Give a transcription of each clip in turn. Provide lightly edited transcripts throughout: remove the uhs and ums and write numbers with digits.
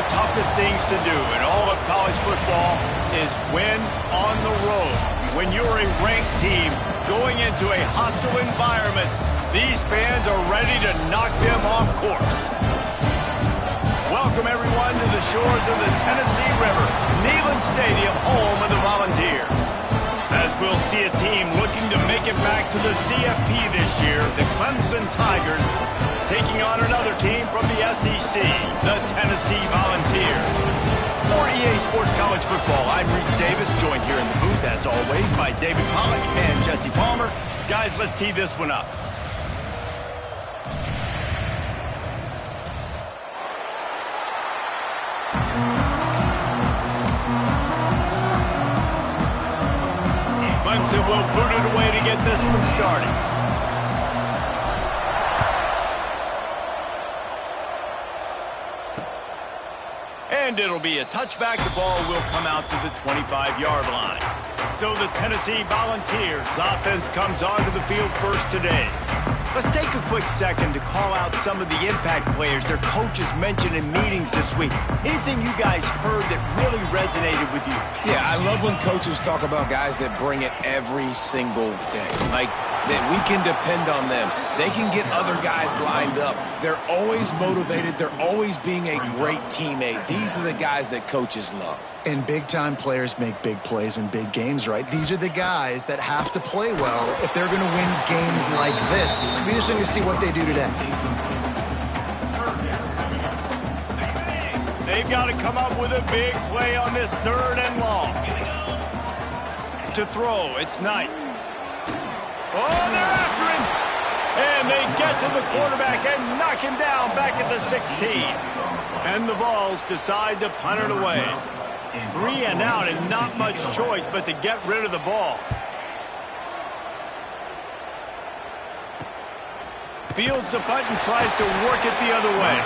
the toughest things to do in all of college football is win on the road. When you're a ranked team going into a hostile environment, these fans are ready to knock them off course. Welcome, everyone, to the shores of the Tennessee River, Neyland Stadium, home of the Volunteers. As we'll see a team looking to make it back to the CFP this year, the Clemson Tigers, taking on another team from the SEC, the Tennessee Volunteers. For EA Sports College Football, I'm Reese Davis, joined here in the booth, as always, by David Pollack and Jesse Palmer. Guys, let's tee this one up. Clemson will boot it away to get this one started. And it'll be a touchback. The ball will come out to the 25-yard line. So the Tennessee Volunteers offense comes onto the field first today. Let's take a quick second to call out some of the impact players their coaches mentioned in meetings this week. Anything you guys heard that really resonated with you? Yeah, I love when coaches talk about guys that bring it every single day. Like, that we can depend on them. They can get other guys lined up. They're always motivated. They're always being a great teammate. These are the guys that coaches love. And big-time players make big plays in big games, right? These are the guys that have to play well if they're going to win games like this. It'll be interesting to see what they do today. They've got to come up with a big play on this 3rd and long. To throw, it's Knight. Oh, they're after him! And they get to the quarterback and knock him down back at the 16. And the Vols decide to punt it away. 3 and out and not much choice but to get rid of the ball. Fields the punt and tries to work it the other way.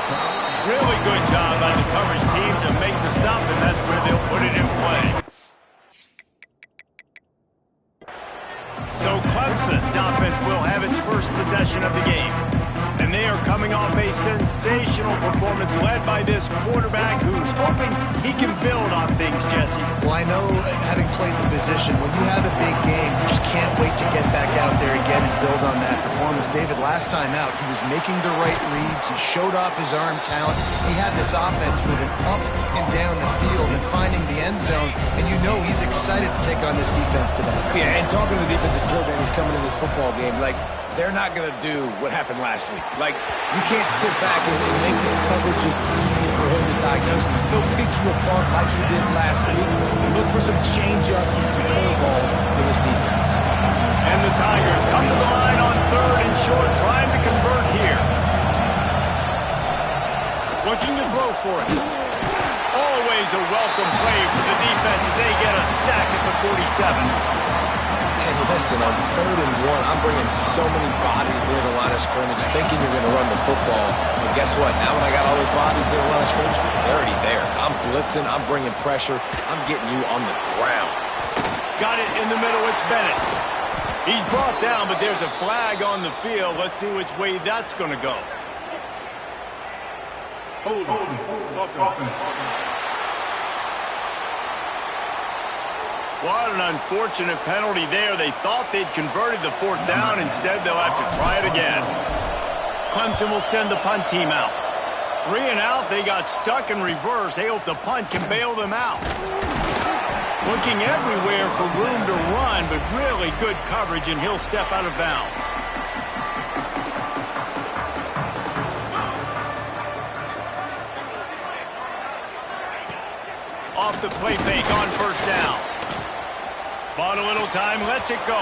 Really good job by the coverage team to make the stop, and that's where they'll put it in play. So Clemson's offense will have its first possession of the game. And they are coming off a sensational performance led by this quarterback who's hoping he can build on things, Jesse. Well, I know, having played the position, when you have a big game, you just can't wait to get back out there again and build on that performance. David, last time out, he was making the right reads. He showed off his arm talent. He had this offense moving up and down the field and finding the end zone. And you know he's excited to take on this defense today. Yeah, and talking to the defensive coordinators coming in this football game, like, they're not going to do what happened last week. Like, you can't sit back and make the coverages easy for him to diagnose. He'll pick you apart like he did last week. Look for some change-ups and some curveballs for this defense. And the Tigers come to the line on 3rd and short, trying to convert here. Looking to throw for it. Always a welcome play for the defense as they get a sack at the 47. And listen, on 3rd and 1, I'm bringing so many bodies near the line of scrimmage thinking you're going to run the football. But guess what? Now when I got all those bodies near the line of scrimmage, they're already there. I'm blitzing. I'm bringing pressure. I'm getting you on the ground. Got it in the middle. It's Bennett. He's brought down, but there's a flag on the field. Let's see which way that's going to go. Hold on. What an unfortunate penalty there. They thought they'd converted the 4th down. Instead, they'll have to try it again. Clemson will send the punt team out. 3 and out. They got stuck in reverse. They hope the punt can bail them out. Looking everywhere for room to run, but really good coverage, and he'll step out of bounds. Off the play fake on 1st down. Bought a little time, lets it go.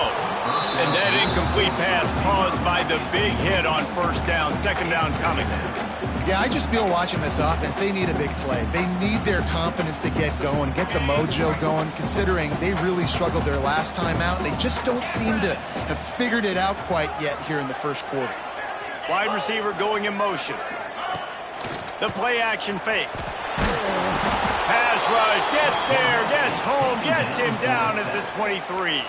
And that incomplete pass caused by the big hit on 1st down. 2nd down coming. Yeah, I just feel watching this offense, they need a big play. They need their confidence to get going, get the mojo going, considering they really struggled their last time out. They just don't seem to have figured it out quite yet here in the 1st quarter. Wide receiver going in motion. The play action fake. Pass rush Gets there, gets home, gets him down at the 23.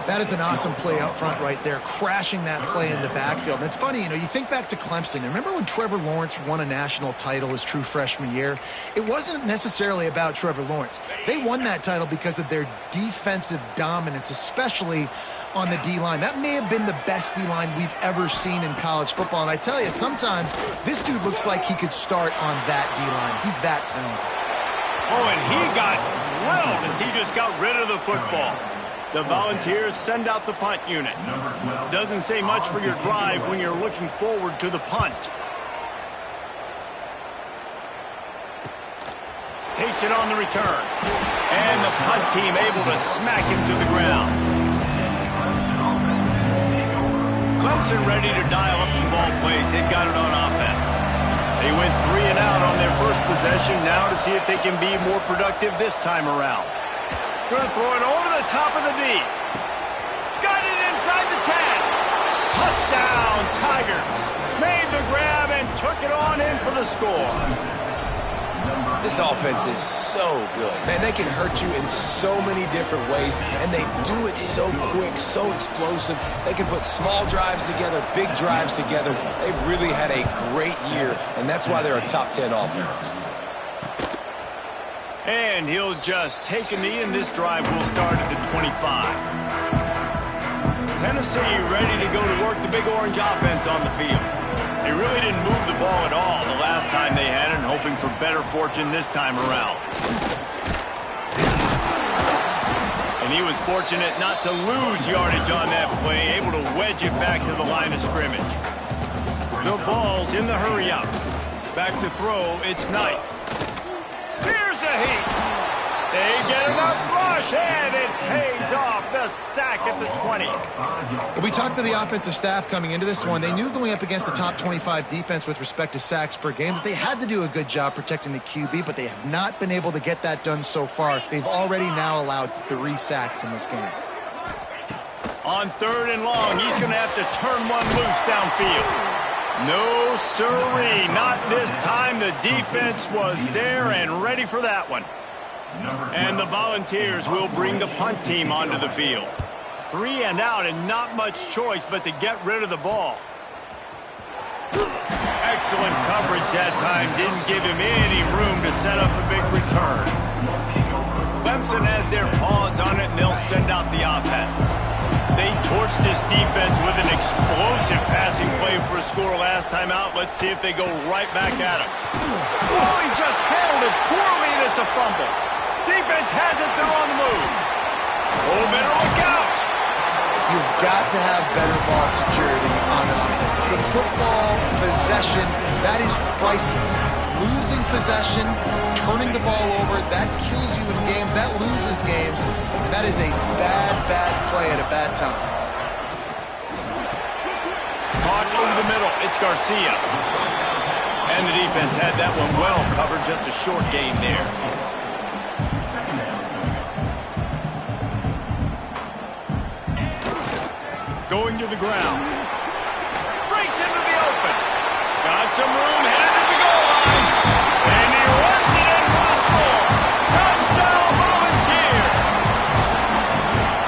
That is an awesome play up front right there, crashing that play in the backfield. And it's funny, you think back to Clemson. Remember when Trevor Lawrence won a national title his true freshman year? It wasn't necessarily about Trevor Lawrence. They won that title because of their defensive dominance, especially on the D-line. That may have been the best D-line we've ever seen in college football. And I tell you, sometimes this dude looks like he could start on that D-line. He's that talented. Oh, and he got drilled as he just got rid of the football. The Volunteers send out the punt unit. Doesn't say much for your drive when you're looking forward to the punt. Takes it on the return. And the punt team able to smack him to the ground. Clemson ready to dial up some ball plays. They've got it on offense. They went 3 and out on their first possession, now to see if they can be more productive this time around. Going to throw it over the top of the D. Got it inside the 10. Touchdown, Tigers. Made the grab and took it on in for the score. This offense is so good. Man, they can hurt you in so many different ways, and they do it so quick, so explosive. They can put small drives together, big drives together. They've really had a great year, and that's why they're a top 10 offense. And he'll just take a knee, and this drive will start at the 25. Tennessee ready to go to work the Big Orange offense on the field. They really didn't move the ball at all the last time they had it, and hoping for better fortune this time around. And he was fortunate not to lose yardage on that play, able to wedge it back to the line of scrimmage. The Vols in the hurry-up. Back to throw, it's Knight. Here's a heat. They get enough rush, and it pays off. The sack at the 20. Well, we talked to the offensive staff coming into this one. They knew going up against the top 25 defense with respect to sacks per game that they had to do a good job protecting the QB, but they have not been able to get that done so far. They've already now allowed 3 sacks in this game. On 3rd and long, he's going to have to turn one loose downfield. No, sirree, not this time. The defense was there and ready for that one. And the Volunteers will bring the punt team onto the field. 3 and out, and not much choice but to get rid of the ball. Excellent coverage that time. Didn't give him any room to set up a big return. Clemson has their paws on it, and they'll send out the offense. They torched this defense with an explosive passing play for a score last time out. Let's see if they go right back at him. Oh, he just handled it poorly, and it's a fumble. Defense has it, they're on the move. Oh, better look out. You've got to have better ball security on offense. The football possession, that is priceless. Losing possession, turning the ball over, that kills you in games. That loses games. That is a bad, bad play at a bad time. Caught over the middle. It's Garcia. And the defense had that one well covered. Just a short gain there. Going to the ground. Breaks into the open. Got some room, headed to the goal line. And he runs it in for the score. Touchdown, Volunteers.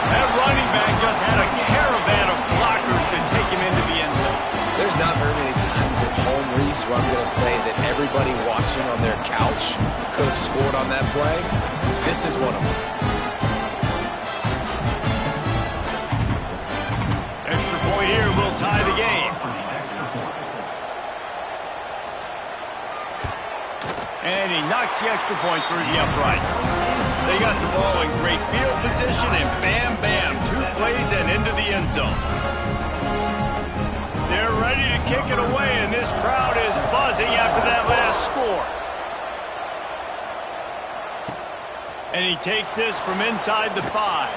That running back just had a caravan of blockers to take him into the end zone. There's not very many times at home, Reese, where I'm going to say that everybody watching on their couch could have scored on that play. This is one of them. Extra point here will tie the game. And he knocks the extra point through the uprights. They got the ball in great field position, and bam, bam, 2 plays and into the end zone. They're ready to kick it away, and this crowd is buzzing after that last score. And he takes this from inside the 5.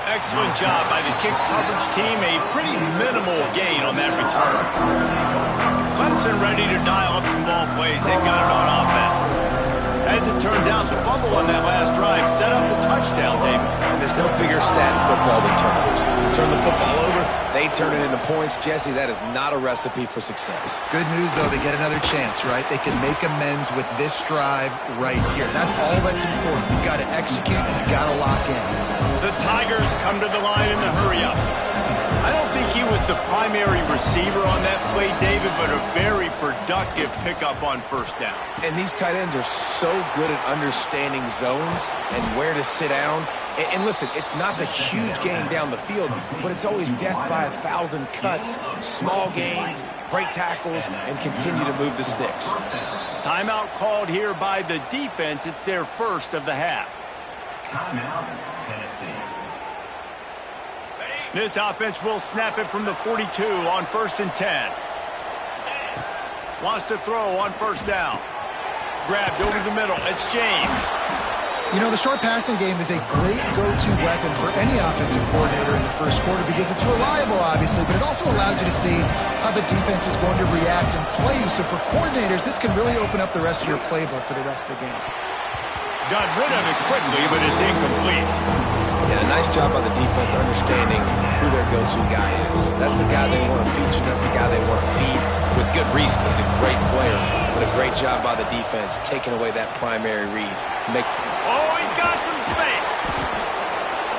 Excellent job by the kick coverage team. A pretty minimal gain on that return. Clemson ready to dial up some ball plays. They got it on offense. As it turns out, the fumble on that last drive set up the touchdown, David. And there's no bigger bigger stat in football than turnovers. You turn the football over, they turn it into points. Jesse, that is not a recipe for success. Good news, though, they get another chance, right? They can make amends with this drive right here. That's all that's important. You've got to execute and you've got to lock in. The Tigers come to the line in the hurry-up. I don't think he was the primary receiver on that play, David, but a very productive pickup on first down. And these tight ends are so good at understanding zones and where to sit down. And listen, it's not the huge gain down the field, but it's always death by 1,000 cuts, small gains, great tackles, and continue to move the sticks. Timeout called here by the defense. It's their first of the half. Timeout, Tennessee. This offense will snap it from the 42 on 1st and 10. Wants to throw on first down. Grabbed over the middle. It's James. You know, the short passing game is a great go-to weapon for any offensive coordinator in the first quarter because it's reliable, obviously, but it also allows you to see how the defense is going to react and play you. So for coordinators, this can really open up the rest of your playbook for the rest of the game. Got rid of it quickly, but it's incomplete. And a nice job by the defense understanding who their go-to guy is. That's the guy they want to feature. That's the guy they want to feed with good reason. He's a great player, but a great job by the defense taking away that primary read. Oh, he's got some space.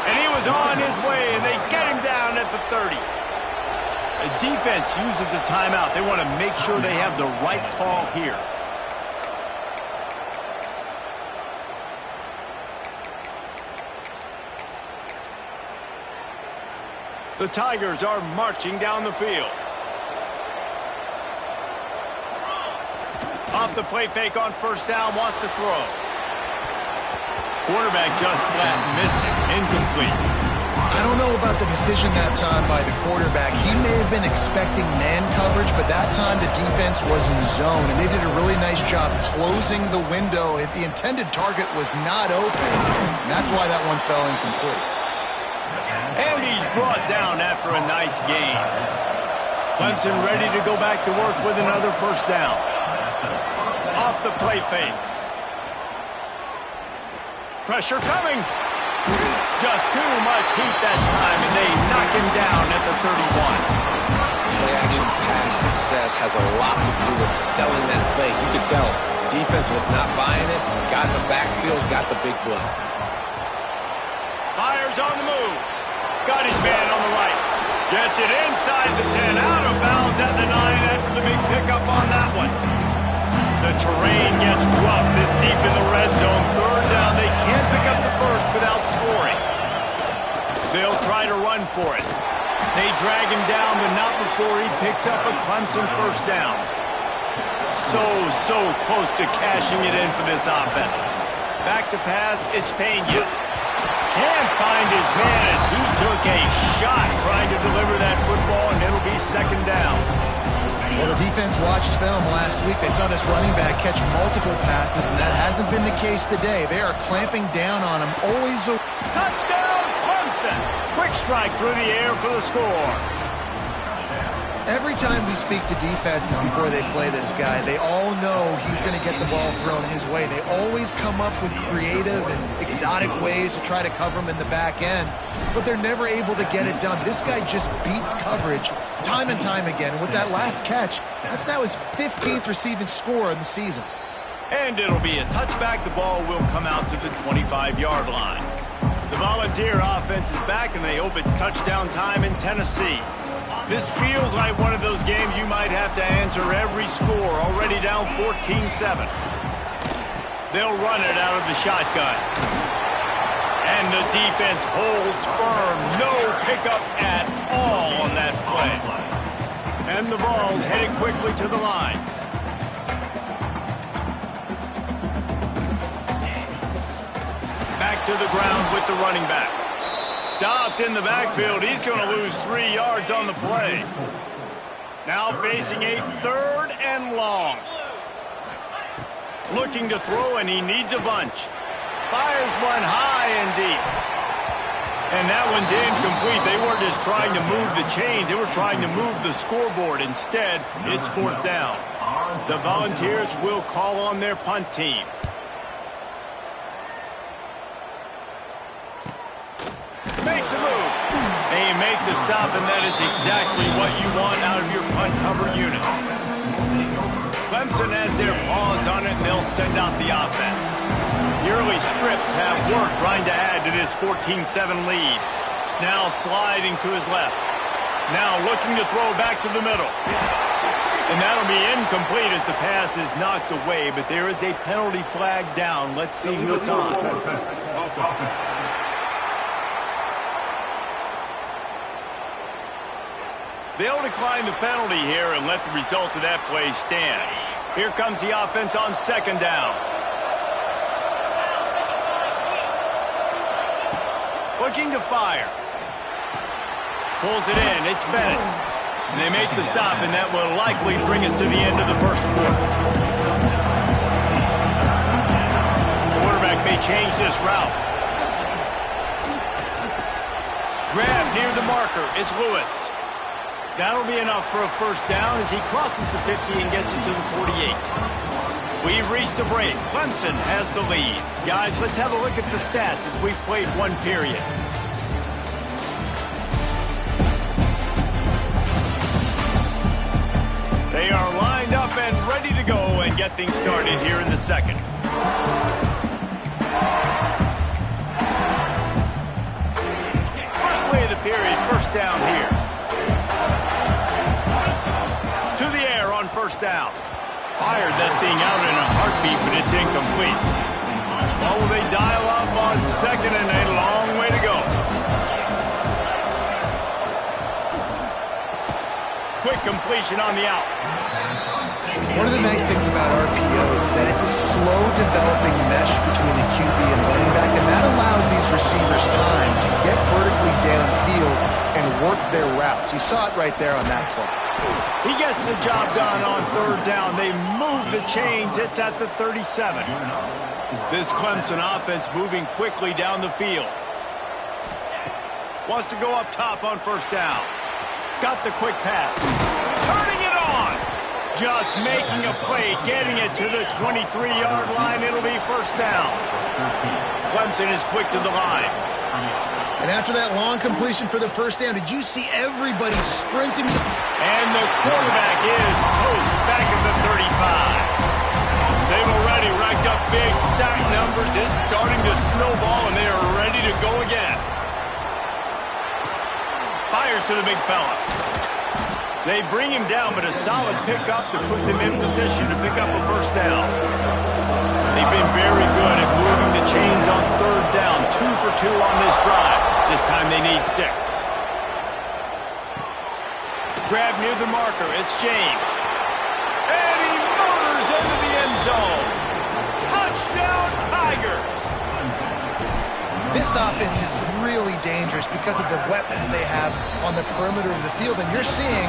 And he was on his way, and they get him down at the 30. The defense uses a timeout. They want to make sure they have the right call here. The Tigers are marching down the field. Off the play fake on first down, wants to throw. Quarterback just flat missed it. Incomplete. I don't know about the decision that time by the quarterback. He may have been expecting man coverage, but that time the defense was in zone, and they did a really nice job closing the window. The intended target was not open, and that's why that one fell incomplete. And he's brought down after a nice gain. Clemson ready to go back to work with another first down. Off the play fake. Pressure coming. Just too much heat that time, and they knock him down at the 31. Play-action pass success has a lot to do with selling that fake. You could tell defense was not buying it, got in the backfield, got the big play. Fires on the move. Got his man on the right. Gets it inside the 10. Out of bounds at the 9 after the big pickup on that one. The terrain gets rough this deep in the red zone. Third down. They can't pick up the first without scoring. They'll try to run for it. They drag him down, but not before he picks up a Clemson first down. So close to cashing it in for this offense. Back to pass. It's Pena. Can't find his man as he took a shot trying to deliver that football, and it'll be second down. Well, the defense watched film last week. They saw this running back catch multiple passes, and that hasn't been the case today. They are clamping down on him. Always a Touchdown, Clemson! Quick strike through the air for the score. Every time we speak to defenses before they play this guy, they all know he's going to get the ball thrown his way. They always come up with creative and exotic ways to try to cover him in the back end, but they're never able to get it done. This guy just beats coverage time and time again. And with that last catch, that's now his 15th receiving score in the season. And it'll be a touchback. The ball will come out to the 25-yard line. The Volunteer offense is back, and they hope it's touchdown time in Tennessee. This feels like one of those games you might have to answer every score, already down 14-7. They'll run it out of the shotgun. And the defense holds firm. No pickup at all on that play. And the ball's headed quickly to the line. Back to the ground with the running back. Stopped in the backfield. He's going to lose 3 yards on the play. Now facing a third and long. Looking to throw, and he needs a bunch. Fires one high and deep. And that one's incomplete. They weren't just trying to move the chains. They were trying to move the scoreboard. Instead, it's fourth down. The Volunteers will call on their punt team. Makes a move. And you make the stop, and that is exactly what you want out of your punt cover unit. Clemson has their paws on it, and they'll send out the offense. The early scripts have worked trying to add to this 14-7 lead. Now sliding to his left. Now looking to throw back to the middle. And that'll be incomplete as the pass is knocked away, but there is a penalty flag down. Let's see who it's on. They'll decline the penalty here and let the result of that play stand. Here comes the offense on second down. Looking to fire. Pulls it in. It's Bennett. And they make the stop, and that will likely bring us to the end of the first quarter. The quarterback may change this route. Grab near the marker. It's Lewis. That'll be enough for a first down as he crosses the 50 and gets it to the 48. We've reached a break. Clemson has the lead. Guys, let's have a look at the stats as we've played one period. They are lined up and ready to go and get things started here in the second. First play of the period, first down here. To the air on first down. Fired that thing out in a heartbeat, but it's incomplete. Oh, they dial up on second and a long way to go. Quick completion on the out. One of the nice things about RPOs is that it's a slow developing mesh between the QB and running back, and that allows these receivers time to get vertically downfield and work their routes. You saw it right there on that play. He gets the job done on third down. They move the chains. It's at the 37. This Clemson offense moving quickly down the field. Wants to go up top on first down. Got the quick pass. Turning it on. Just making a play, getting it to the 23-yard line. It'll be first down. Clemson is quick to the line. And after that long completion for the first down, did you see everybody sprinting? And the quarterback is toast back at the 35. They've already racked up big sack numbers. It's starting to snowball, and they are ready to go again. Fires to the big fella. They bring him down, but a solid pickup to put them in position to pick up a first down. They've been very good at moving the chains on third down. 2 for 2 on this drive. This time they need 6. Grab near the marker. It's James. And he motors into the end zone. Touchdown, Tigers. This offense is really dangerous because of the weapons they have on the perimeter of the field. And you're seeing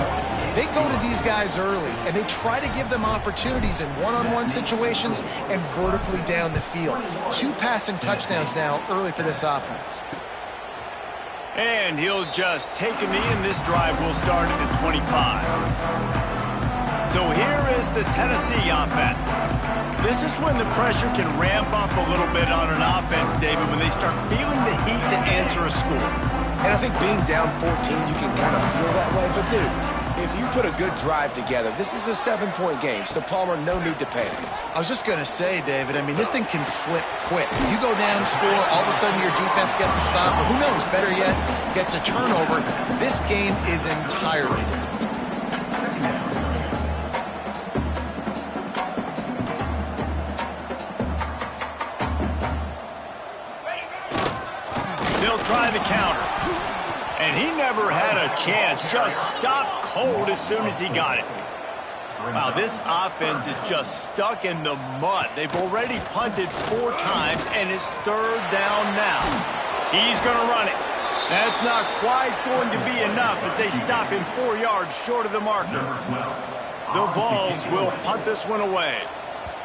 they go to these guys early, and they try to give them opportunities in one-on-one situations and vertically down the field. 2 passing touchdowns now early for this offense. And he'll just take a knee, and this drive will start at the 25. So here is the Tennessee offense. This is when the pressure can ramp up a little bit on an offense, David, when they start feeling the heat to answer a score. And I think being down 14, you can kind of feel that way. But, dude, if you put a good drive together, this is a 7-point game. So, Palmer, no need to panic. I was just going to say, David, I mean, this thing can flip quick. You go down, score, all of a sudden your defense gets a stop, or who knows, better yet, gets a turnover. This game is entirely different. They'll try the counter. And he never had a chance. Just stopped cold as soon as he got it. Wow, this offense is just stuck in the mud. They've already punted 4 times, and it's third down now. He's going to run it. That's not quite going to be enough as they stop him 4 yards short of the marker. The Vols will punt this one away.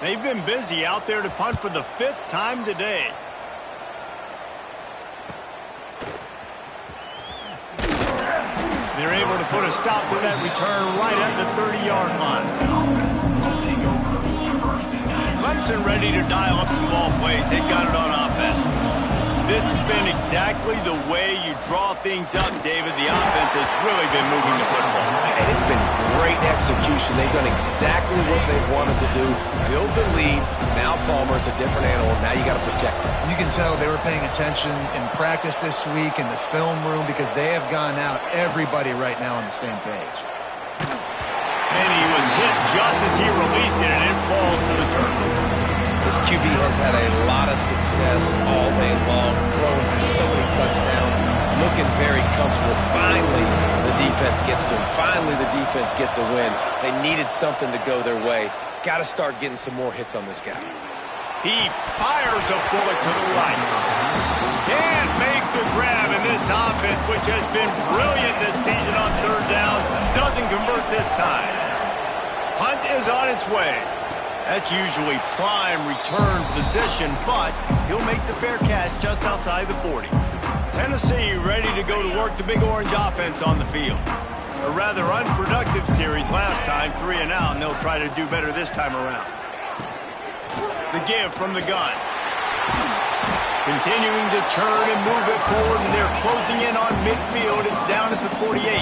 They've been busy out there to punt for the 5th time today. They're able to put a stop to that return right at the 30-yard line. Clemson ready to dial up some ball plays. They've got it on offense. This has been exactly the way you draw things up, David. The offense has really been moving the football. And it's been great execution. They've done exactly what they've wanted to do. Build the lead. Now Palmer's a different animal. Now you got to protect him. You can tell they were paying attention in practice this week in the film room because they have gone out, everybody right now on the same page. And he was hit just as he released it, and it falls to the turf. This QB has had a lot of success all day long, throwing for so many touchdowns, looking very comfortable. Finally, the defense gets to him. Finally, the defense gets a win. They needed something to go their way. Got to start getting some more hits on this guy. He fires a bullet to the right. Can't make the grab in this offense, which has been brilliant this season on third down. Doesn't convert this time. Hunt is on its way. That's usually prime return position, but he'll make the fair catch just outside the 40. Tennessee ready to go to work the Big Orange offense on the field. A rather unproductive series last time, 3 and out, and they'll try to do better this time around. The give from the gun. Continuing to turn and move it forward, and they're closing in on midfield. It's down at the 48.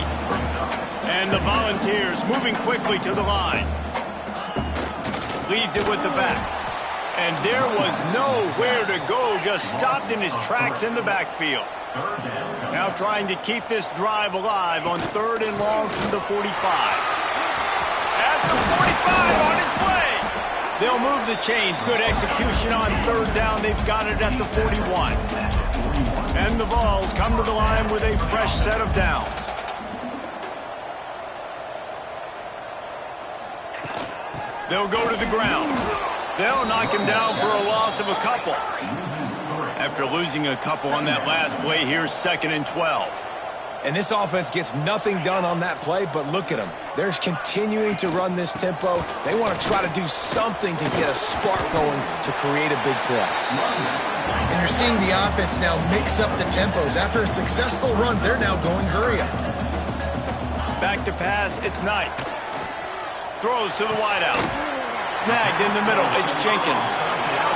And the Volunteers moving quickly to the line. Leaves it with the back. And there was nowhere to go, just stopped in his tracks in the backfield. Now trying to keep this drive alive on 3rd and long from the 45. At the 45 on its way. They'll move the chains. Good execution on 3rd down. They've got it at the 41. And the Vols come to the line with a fresh set of downs. They'll go to the ground. They'll knock him down for a loss of a couple. After losing a couple on that last play, here's 2nd and 12. And this offense gets nothing done on that play, but look at them. They're continuing to run this tempo. They want to try to do something to get a spark going to create a big play. And you're seeing the offense now mix up the tempos. After a successful run, they're now going hurry up. Back to pass, it's Knight. Throws to the wideout. Snagged in the middle, it's Jenkins.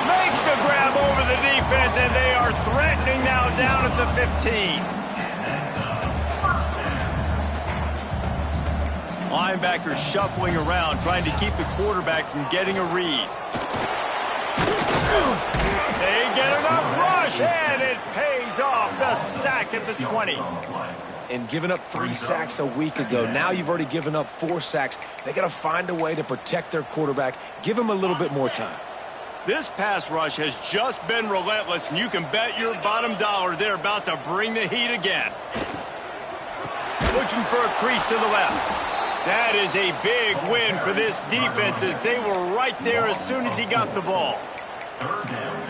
Makes the grab over the defense, and they are threatening now down at the 15. Linebackers shuffling around, trying to keep the quarterback from getting a read. They get enough rush, and it pays off. The sack at the 20. And giving up 3 sacks a week ago. Now you've already given up 4 sacks. They got to find a way to protect their quarterback. Give him a little bit more time. This pass rush has just been relentless, and you can bet your bottom dollar they're about to bring the heat again. Looking for a crease to the left. That is a big win for this defense, as they were right there as soon as he got the ball.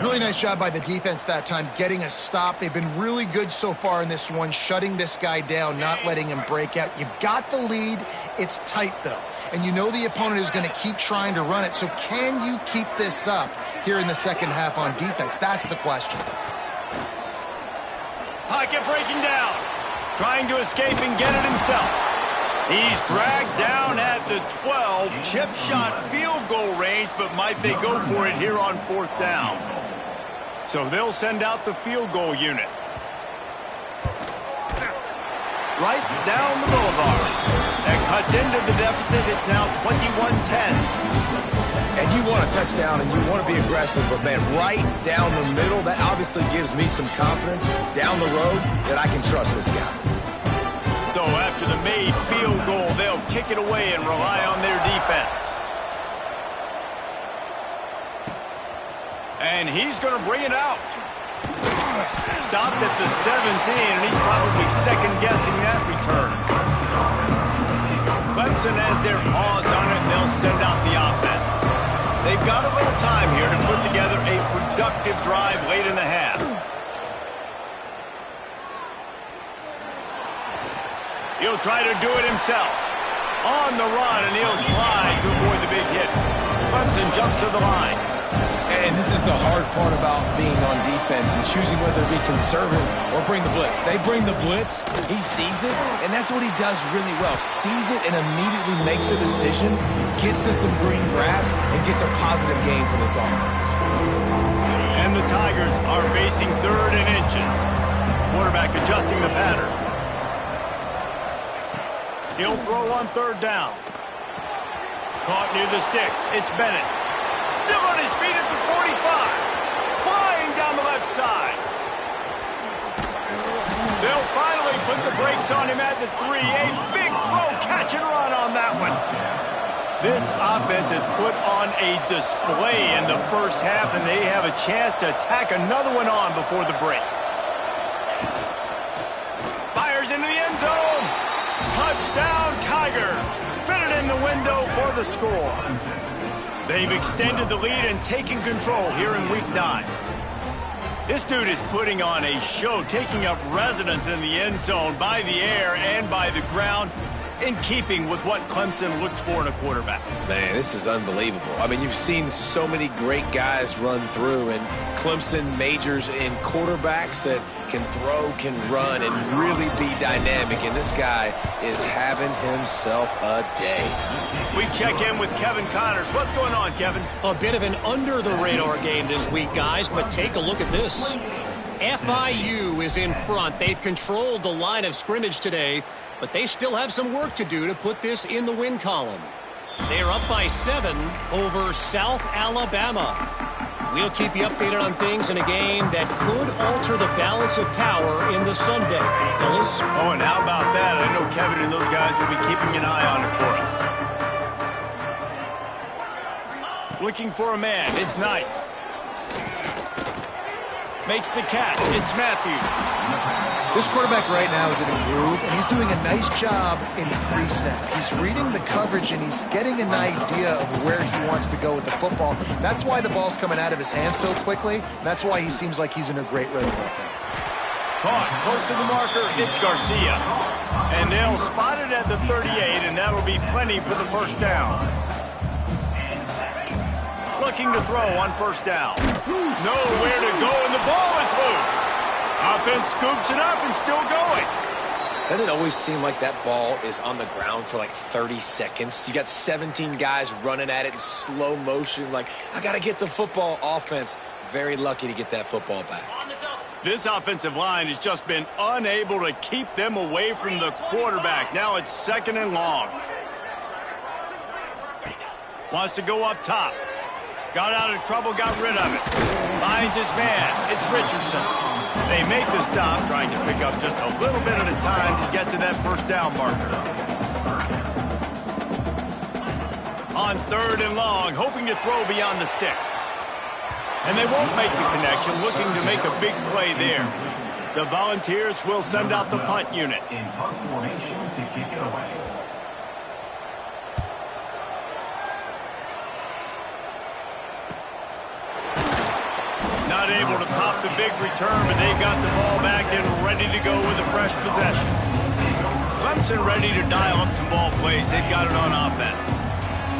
Really nice job by the defense that time, getting a stop. They've been really good so far in this one, shutting this guy down, not letting him break out. You've got the lead. It's tight, though. And you know the opponent is going to keep trying to run it. So can you keep this up here in the second half on defense? That's the question. Pocket breaking down. Trying to escape and get it himself. He's dragged down at the 12. Chip shot field goal range, but might they go for it here on 4th down? So they'll send out the field goal unit. Right down the boulevard. That cuts into the deficit. It's now 21-10. And you want a touchdown and you want to be aggressive, but, man, right down the middle, that obviously gives me some confidence down the road that I can trust this guy. So after the made field goal, they'll kick it away and rely on their defense. And he's going to bring it out. Stopped at the 17, and he's probably second-guessing that return. Clemson has their paws on it, and they'll send out the offense. They've got a little time here to put together a productive drive late in the half. He'll try to do it himself. On the run, and he'll slide to avoid the big hit. Clemson jumps to the line. And this is the hard part about being on defense and choosing whether to be conservative or bring the blitz. They bring the blitz, he sees it, and that's what he does really well. Sees it and immediately makes a decision, gets to some green grass, and gets a positive gain for this offense. And the Tigers are facing facing 3rd and inches. Quarterback adjusting the pattern. He'll throw on 3rd down. Caught near the sticks. It's Bennett. Still on his feet at the 45. Flying down the left side. They'll finally put the brakes on him at the 3. A big throw, catch and run on that one. This offense has put on a display in the first half, and they have a chance to tack another one on before the break. Fires into the end zone. Touchdown, Tigers. Fitted in the window for the score. They've extended the lead and taken control here in Week 9. This dude is putting on a show, taking up residence in the end zone by the air and by the ground, in keeping with what Clemson looks for in a quarterback. Man, this is unbelievable. I mean, you've seen so many great guys run through, and Clemson majors in quarterbacks that can throw, can run, and really be dynamic, and this guy is having himself a day. We check in with Kevin Connors. What's going on, Kevin? A bit of an under-the-radar game this week, guys, but take a look at this. FIU is in front. They've controlled the line of scrimmage today, but they still have some work to do to put this in the win column. They're up by 7 over South Alabama. We'll keep you updated on things in a game that could alter the balance of power in the Sunday. Phyllis? Oh, and how about that? I know Kevin and those guys will be keeping an eye on it for us. Looking for a man. It's Knight. Makes the catch. It's Matthews. This quarterback right now is in a groove, and he's doing a nice job in pre-snap. He's reading the coverage, and he's getting an idea of where he wants to go with the football. That's why the ball's coming out of his hands so quickly. That's why he seems like he's in a great rhythm right now. Caught close to the marker. It's Garcia. And they'll spot it at the 38, and that'll be plenty for the first down. Looking to throw on first down. Nowhere to go, and the ball is loose. Offense scoops it up and still going. Doesn't it always seem like that ball is on the ground for like 30 seconds? You got 17 guys running at it in slow motion. Like, I got to get the football. Offense, very lucky to get that football back. This offensive line has just been unable to keep them away from the quarterback. Now it's 2nd and long. Wants to go up top. Got out of trouble, got rid of it. Finds his man. It's Richardson. They make the stop, trying to pick up just a little bit at a time to get to that first down marker. On 3rd and long, hoping to throw beyond the sticks. And they won't make the connection, looking to make a big play there. The Volunteers will send out the punt unit. In punt formation to kick it away. Not able to pop the big return, but they've got the ball back and ready to go with a fresh possession. Clemson ready to dial up some ball plays. They've got it on offense.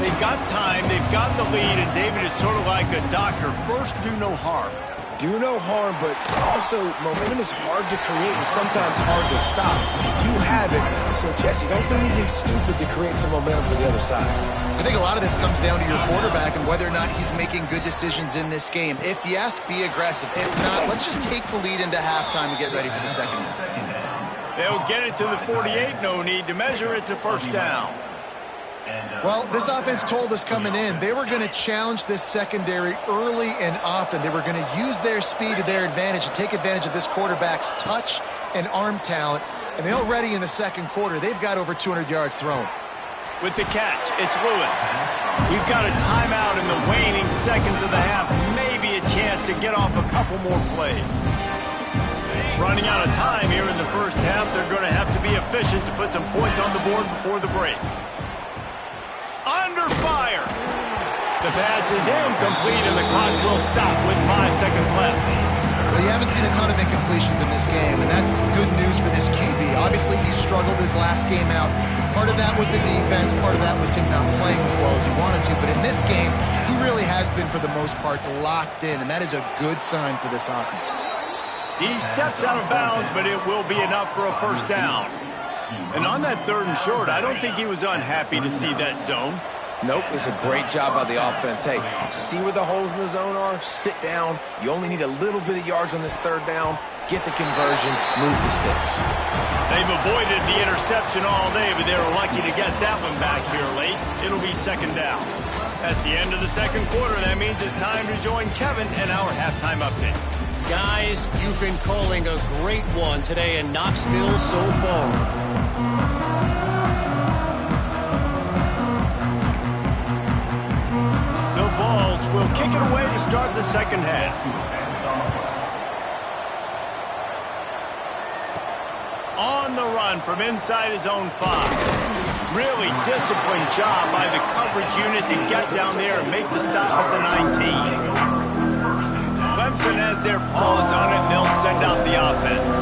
They've got time, they've got the lead, and David is sort of like a doctor. First, do no harm. Do no harm, but also momentum is hard to create and sometimes hard to stop. You have it. So, Jesse, don't do anything stupid to create some momentum for the other side. I think a lot of this comes down to your quarterback and whether or not he's making good decisions in this game. If yes, be aggressive. If not, let's just take the lead into halftime and get ready for the second half. They'll get it to the 48. No need to measure. It's a first down. Well, this offense told us coming in they were going to challenge this secondary early and often. They were going to use their speed to their advantage and take advantage of this quarterback's touch and arm talent. And already in the second quarter, they've got over 200 yards thrown. With the catch, it's Lewis. We've got a timeout in the waning seconds of the half. Maybe a chance to get off a couple more plays. Running out of time here in the first half. They're going to have to be efficient to put some points on the board before the break. Under fire. The pass is incomplete, and the clock will stop with 5 seconds left. Well, you haven't seen a ton of incompletions in this game, and that's good news for this QB. Obviously, he struggled his last game out. Part of that was the defense. Part of that was him not playing as well as he wanted to. But in this game, he really has been, for the most part, locked in, and that is a good sign for this offense. He steps out of bounds, but it will be enough for a first down. And on that 3rd and short, I don't think he was unhappy to see that zone. Nope, it's a great job by the offense. Hey, see where the holes in the zone are? Sit down. You only need a little bit of yards on this third down. Get the conversion, move the sticks. They've avoided the interception all day, but they were lucky to get that one back here late. It'll be second down. That's the end of the second quarter. That means it's time to join Kevin in our halftime update. Guys, you've been calling a great one today in Knoxville so far. The Vols will kick it away to start the second half. On the run from inside his own 5. Really disciplined job by the coverage unit to get down there and make the stop at the 19. Clemson has their paws on it, and they'll send out the offense.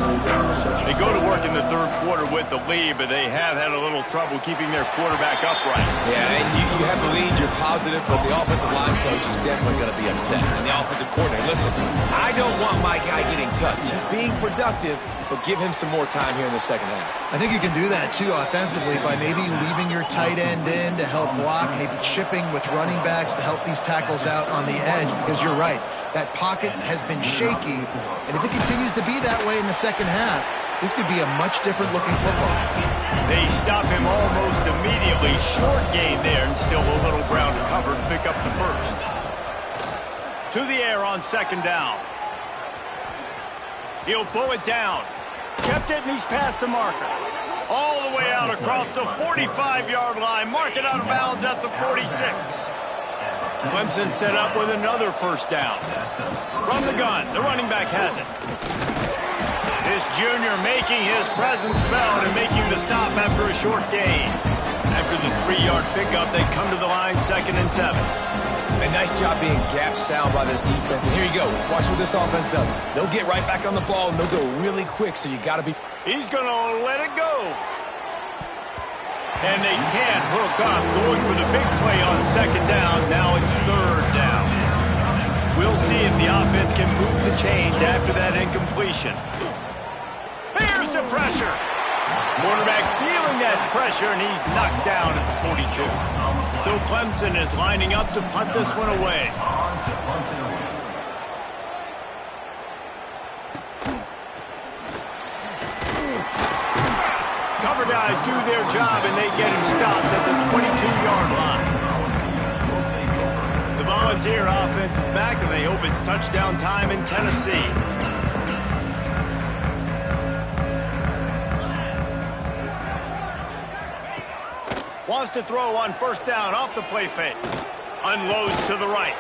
They go to work in the third quarter with the lead, but they have had a little trouble keeping their quarterback upright. Yeah, and you have the lead, you're positive, but the offensive line coach is definitely going to be upset. And the offensive coordinator, listen, I don't want my guy getting touched. He's being productive, but give him some more time here in the second half. I think you can do that, too, offensively, by maybe leaving your tight end in to help block, maybe chipping with running backs to help these tackles out on the edge, because you're right. That pocket has been shaky, and if it continues to be that way in the second half, this could be a much different looking football. They stop him almost immediately. Short gain there, and still a little ground to cover to pick up the first. To the air on second down. He'll pull it down. Kept it, and he's past the marker. All the way out across the 45-yard line. Mark it out of bounds at the 46. Clemson set up with another first down. From the gun, the running back has it. This junior making his presence felt and making the stop after a short gain. After the 3-yard pickup, they come to the line, 2nd and 7. A nice job being gap sound by this defense. And here you go. Watch what this offense does. They'll get right back on the ball, and they'll go really quick, so you got to be... He's going to let it go. And they can't hook up, going for the big play on second down. Now it's third down. We'll see if the offense can move the chains after that incompletion. Here's the pressure. Quarterback feeling that pressure, and he's knocked down at the 42. So Clemson is lining up to punt this one away. Cover guys do their job, and they get him stopped at the 22-yard line. The Volunteer offense is back, and they hope it's touchdown time in Tennessee. Wants to throw on first down off the play fake. Unloads to the right.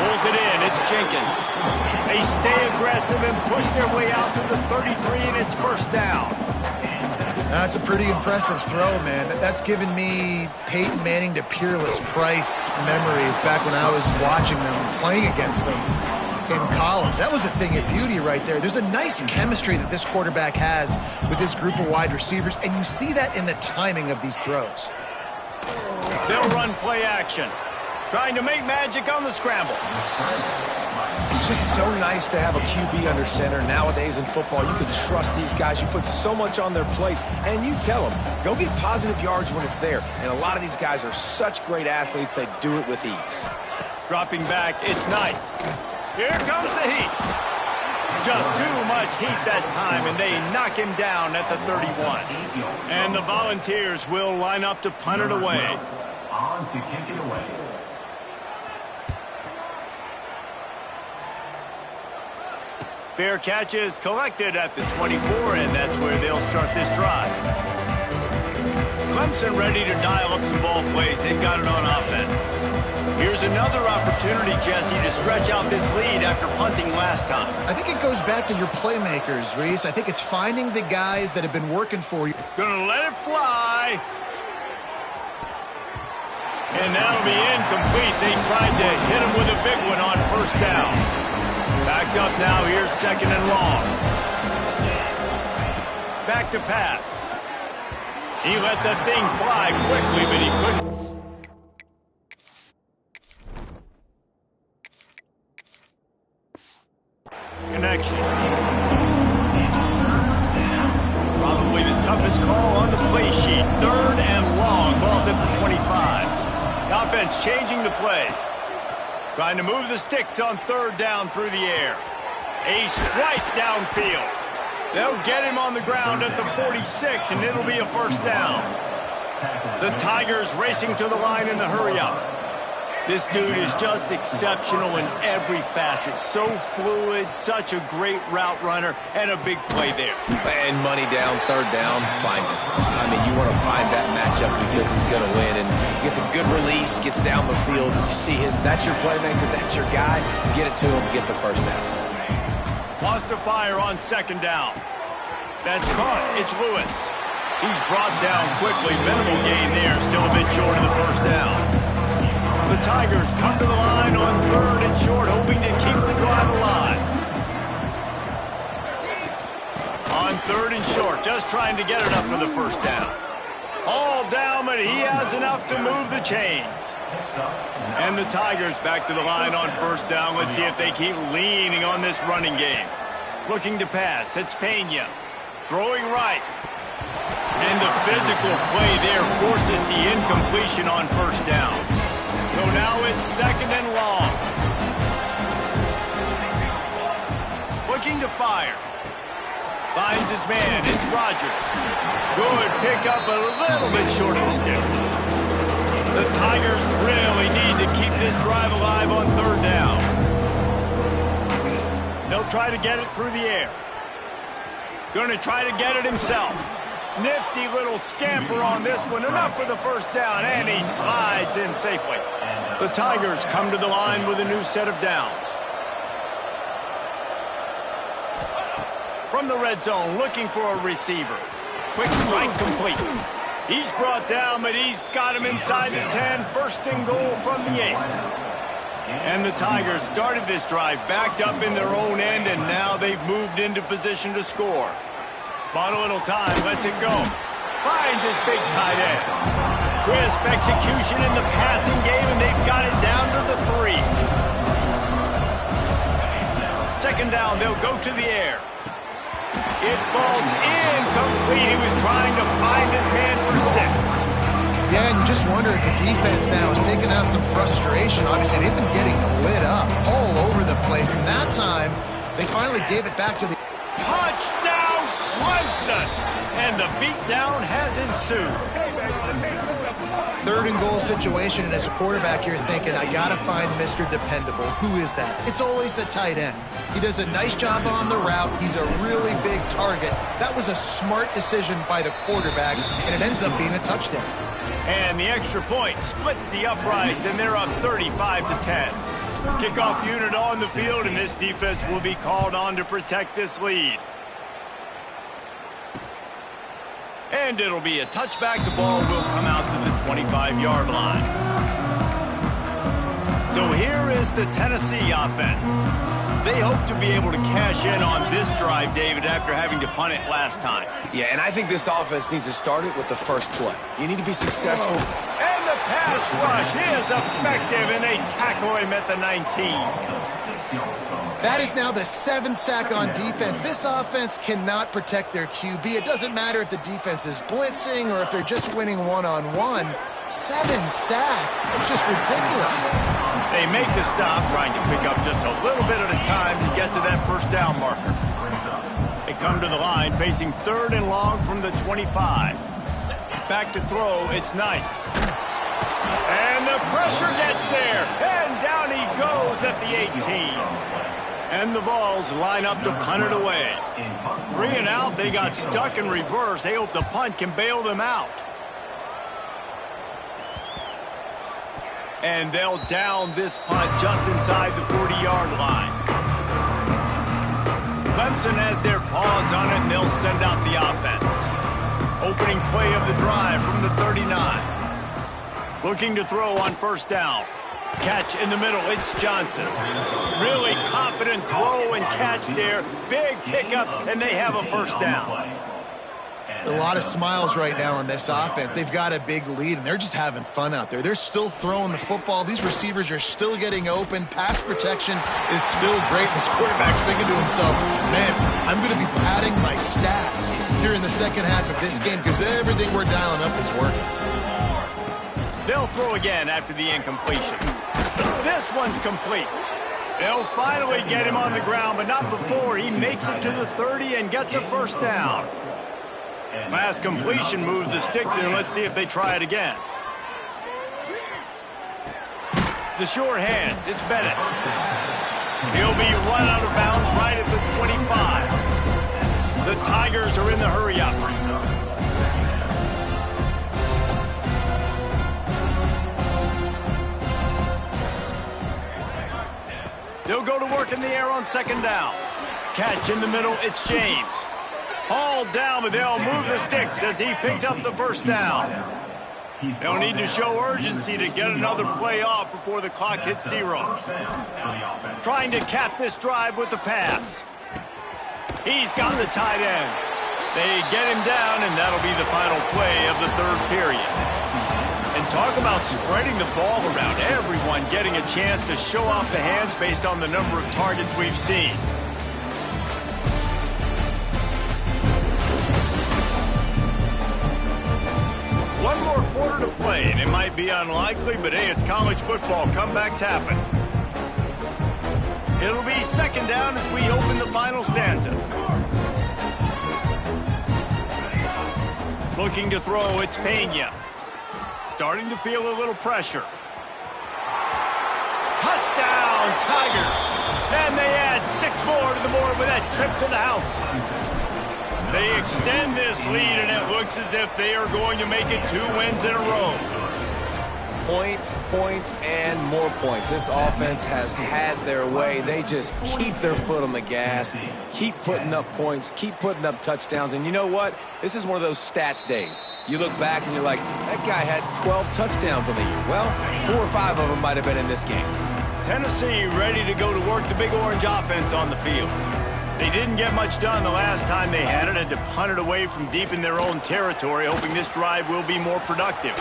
Pulls it in. It's Jenkins. They stay aggressive and push their way out to the 33, and it's first down. That's a pretty impressive throw, man. That's given me Peyton Manning to Peerless Price memories back when I was watching them, playing against them in college. That was a thing of beauty right there. There's a nice chemistry that this quarterback has with this group of wide receivers, and you see that in the timing of these throws. They'll run play action. Trying to make magic on the scramble. It's just so nice to have a QB under center. Nowadays in football, you can trust these guys. You put so much on their plate, and you tell them, go get positive yards when it's there. And a lot of these guys are such great athletes, they do it with ease. Dropping back, it's Knight. Here comes the heat. Just too much heat that time, and they knock him down at the 31. And the Volunteers will line up to punt it away. On to kick it away. Fair catch is collected at the 24, and that's where they'll start this drive. Clemson ready to dial up some ball plays. They've got it on offense. Here's another opportunity, Jesse, to stretch out this lead after punting last time. I think it goes back to your playmakers, Reese. I think it's finding the guys that have been working for you. Gonna let it fly. And that'll be incomplete. They tried to hit him with a big one on first down. Backed up now, here's 2nd and long. Back to pass. He let the thing fly quickly, but he couldn't. Connection. Probably the toughest call on the play sheet. 3rd and long. Ball's at the 25. The offense changing the play. Trying to move the sticks on third down through the air. A strike downfield. They'll get him on the ground at the 46, and it'll be a first down. The Tigers racing to the line in the hurry-up. This dude is just exceptional in every facet. So fluid, such a great route runner, and a big play there. And money down, third down, find him. I mean, you want to find that matchup because he's going to win. And gets a good release, gets down the field. You see that's your playmaker, that's your guy. Get it to him, get the first down. Lost to fire on second down. That's caught. It's Lewis. He's brought down quickly. Minimal gain there. Still a bit short of the first down. The Tigers come to the line on third and short, hoping to keep the drive alive. On third and short, just trying to get enough for the first down. All down, but he has enough to move the chains. And the Tigers back to the line on first down. Let's see if they keep leaning on this running game. Looking to pass. It's Pena. Throwing right. And the physical play there forces the incompletion on first down. So now it's second and long. Looking to fire. Finds his man. It's Rodgers. Good pickup, a little bit short of the sticks. The Tigers really need to keep this drive alive on third down. They'll try to get it through the air. Going to try to get it himself. Nifty little scamper on this one. Enough for the first down, and he slides in safely. The Tigers come to the line with a new set of downs. From the red zone, looking for a receiver. Quick strike complete. He's brought down, but he's got him inside the 10. First and goal from the 8. And the Tigers started this drive backed up in their own end, and now they've moved into position to score. Bought a little time, lets it go. Finds his big tight end. Crisp execution in the passing game, and they've got it down to the 3. Second down, they'll go to the air. It falls incomplete. He was trying to find his man for 6. Yeah, and you just wonder if the defense now is taking out some frustration. Obviously, they've been getting lit up all over the place. And that time, they finally gave it back to the... Touchdown, Clemson! And the beatdown has ensued. Third and goal situation, and as a quarterback, you're thinking, I got to find Mr. Dependable. Who is that? It's always the tight end. He does a nice job on the route. He's a really big target. That was a smart decision by the quarterback, and it ends up being a touchdown. And the extra point splits the uprights, and they're up 35-10. Kickoff unit on the field, and this defense will be called on to protect this lead. And it'll be a touchback. The ball will come out to the 25-yard line. So here is the Tennessee offense. They hope to be able to cash in on this drive, David, after having to punt it last time. Yeah, and I think this offense needs to start it with the first play. You need to be successful. And the pass rush is effective, and they tackle him at the 19. That is now the 7th sack on defense. This offense cannot protect their QB. It doesn't matter if the defense is blitzing or if they're just winning one-on-one. 7 sacks. That's just ridiculous. They make the stop, trying to pick up just a little bit at a time to get to that first down marker. They come to the line facing third and long from the 25. Back to throw, it's Knight. And the pressure gets there, and down he goes at the 18. And the Vols line up to punt it away. 3 and out, they got stuck in reverse. They hope the punt can bail them out. And they'll down this punt just inside the 40-yard line. Clemson has their paws on it, and they'll send out the offense. Opening play of the drive from the 39. Looking to throw on first down. Catch in the middle, it's Johnson. Really confident throw and catch there. Big pickup, and they have a first down. A lot of smiles right now on this offense. They've got a big lead, and they're just having fun out there. They're still throwing the football. These receivers are still getting open. Pass protection is still great. This quarterback's thinking to himself, man, I'm going to be padding my stats here in the second half of this game because everything we're dialing up is working. They'll throw again after the incompletion. This one's complete. They'll finally get him on the ground, but not before he makes it to the 30 and gets a first down. Last completion moves the sticks in. Let's see if they try it again. The sure hands. It's Bennett. He'll be run out of bounds right at the 25. The Tigers are in the hurry-up. They'll go to work in the air on second down. Catch in the middle. It's James. Hauled down, but they'll move the sticks as he picks up the first down. They'll need to show urgency to get another play off before the clock hits 0. Trying to cap this drive with the pass. He's got the tight end. They get him down, and that'll be the final play of the third period. And talk about spreading the ball around. Everyone getting a chance to show off the hands based on the number of targets we've seen. One more quarter to play, and it might be unlikely, but hey, it's college football. Comebacks happen. It'll be second down as we open the final stanza. Looking to throw, it's Pena. Starting to feel a little pressure. Touchdown, Tigers! And they add 6 more to the board with that trip to the house. They extend this lead, and it looks as if they are going to make it 2 wins in a row. Points, points, and more points. This offense has had their way. They just keep their foot on the gas, keep putting up points, keep putting up touchdowns. And you know what? This is one of those stats days. You look back and you're like, that guy had 12 touchdowns on the year. Well, 4 or 5 of them might have been in this game. Tennessee ready to go to work the Big Orange offense on the field. They didn't get much done the last time they had it, and to punt it away from deep in their own territory, hoping this drive will be more productive.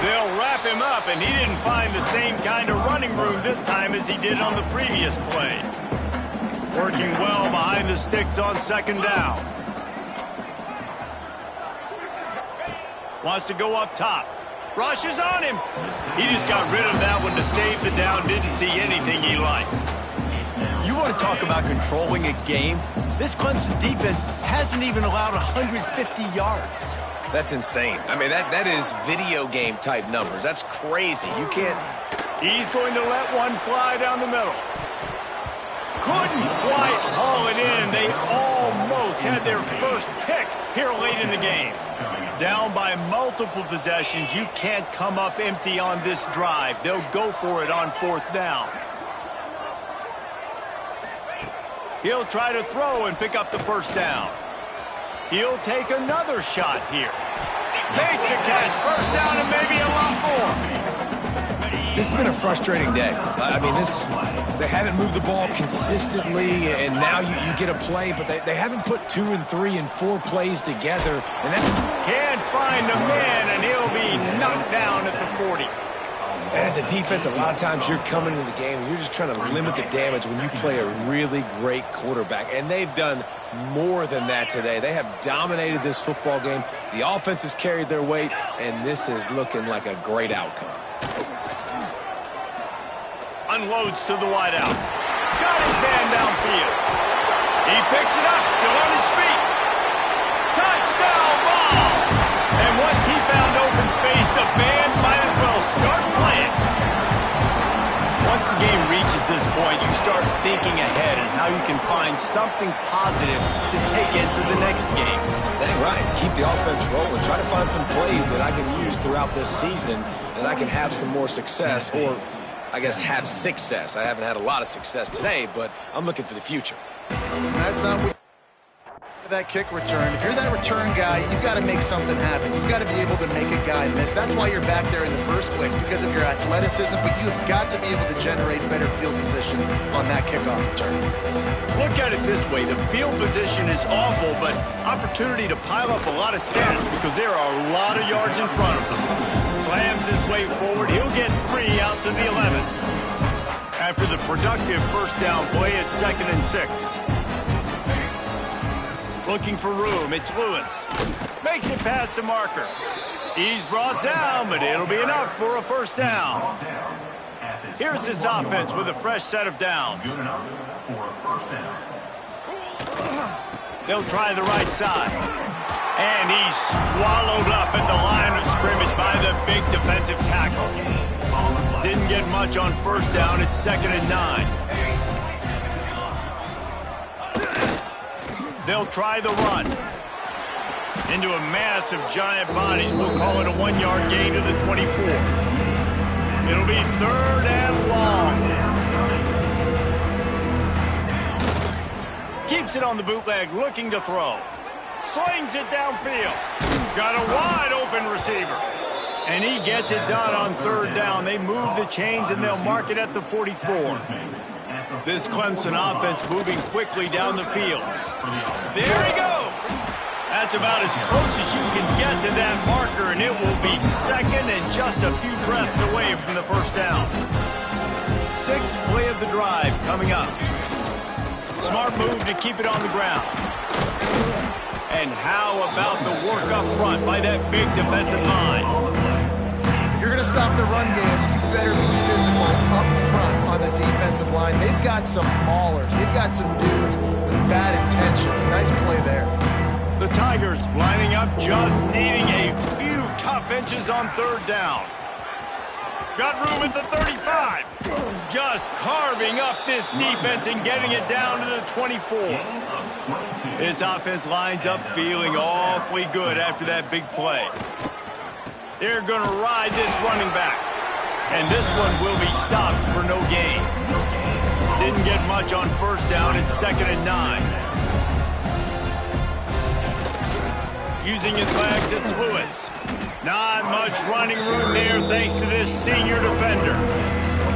They'll wrap him up, and he didn't find the same kind of running room this time as he did on the previous play. Working well behind the sticks on second down. Wants to go up top. Rushes on him. He just got rid of that one to save the down. Didn't see anything he liked. You want to talk about controlling a game? This Clemson defense hasn't even allowed 150 yards. That's insane. I mean, that is video game type numbers. That's crazy. You can't... He's going to let one fly down the middle. Couldn't quite haul it in. They almost had their first pick here late in the game. Down by multiple possessions. You can't come up empty on this drive. They'll go for it on 4th down. He'll try to throw and pick up the first down. He'll take another shot here. Makes a catch. First down and maybe a lot more. This has been a frustrating day. I mean, they haven't moved the ball consistently, and now you get a play, but they haven't put 2 and 3 and 4 plays together. And that's... Can't find a man, and he'll be knocked down at the 40. And as a defense, a lot of times you're coming into the game and you're just trying to limit the damage when you play a really great quarterback. And they've done more than that today. They have dominated this football game. The offense has carried their weight, and this is looking like a great outcome. Unloads to the wideout. Got his man downfield. He picks it up, still on his feet. Touchdown ball! And once he found open space, the band might as well start playing. Once the game reaches this point, you start thinking ahead and how you can find something positive to take into the next game. Dang right. Keep the offense rolling. Try to find some plays that I can use throughout this season that I can have some more success, or I guess have success. I haven't had a lot of success today, but I'm looking for the future. That's not what that kick return. If you're that return guy, you've got to make something happen. You've got to be able to make a guy miss. That's why you're back there in the first place, because of your athleticism, but you've got to be able to generate better field position on that kickoff return. Look at it this way. The field position is awful, but opportunity to pile up a lot of stats because there are a lot of yards in front of them. Slams his way forward. He'll get 3 out to the 11. After the productive first down play, it's 2nd and 6. Looking for room, it's Lewis. Makes it past the marker. He's brought down, but it'll be enough for a first down. Here's this offense with a fresh set of downs. They'll try the right side. And he's swallowed up at the line of scrimmage by the big defensive tackle. Didn't get much on first down. It's 2nd and 9. They'll try the run. Into a mass of giant bodies. We'll call it a 1-yard gain to the 24. It'll be 3rd and long. Keeps it on the bootleg, looking to throw. Slings it downfield. Got a wide open receiver. And he gets it done on 3rd down. They move the chains and they'll mark it at the 44. This Clemson offense moving quickly down the field. There he goes. That's about as close as you can get to that marker, and it will be 2nd and just a few breaths away from the first down. 6th play of the drive coming up. Smart move to keep it on the ground. And how about the work up front by that big defensive line? If you're going to stop the run game, you better be physical up front on the defensive line. They've got some maulers. They've got some dudes with bad intentions. Nice play there. The Tigers lining up, just needing a few tough inches on 3rd down. Got room at the 35. Just carving up this defense and getting it down to the 24. This offense lines up feeling awfully good after that big play. They're going to ride this running back. And this one will be stopped for no gain. Didn't get much on first down. It's 2nd and 9. Using his legs, it's Lewis. Not much running room there thanks to this senior defender.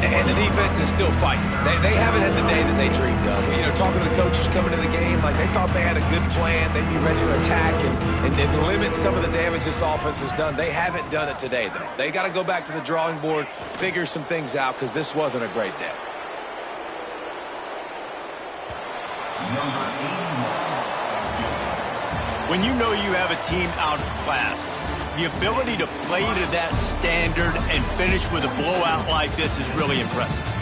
And the defense is still fighting. They haven't had the day that they dreamed of. You know, talking to the coaches coming to the game, like they thought they had a good plan. They'd be ready to attack and limit some of the damage this offense has done. They haven't done it today, though. They got to go back to the drawing board, figure some things out, because this wasn't a great day. When you know you have a team outclassed, the ability to play to that standard and finish with a blowout like this is really impressive.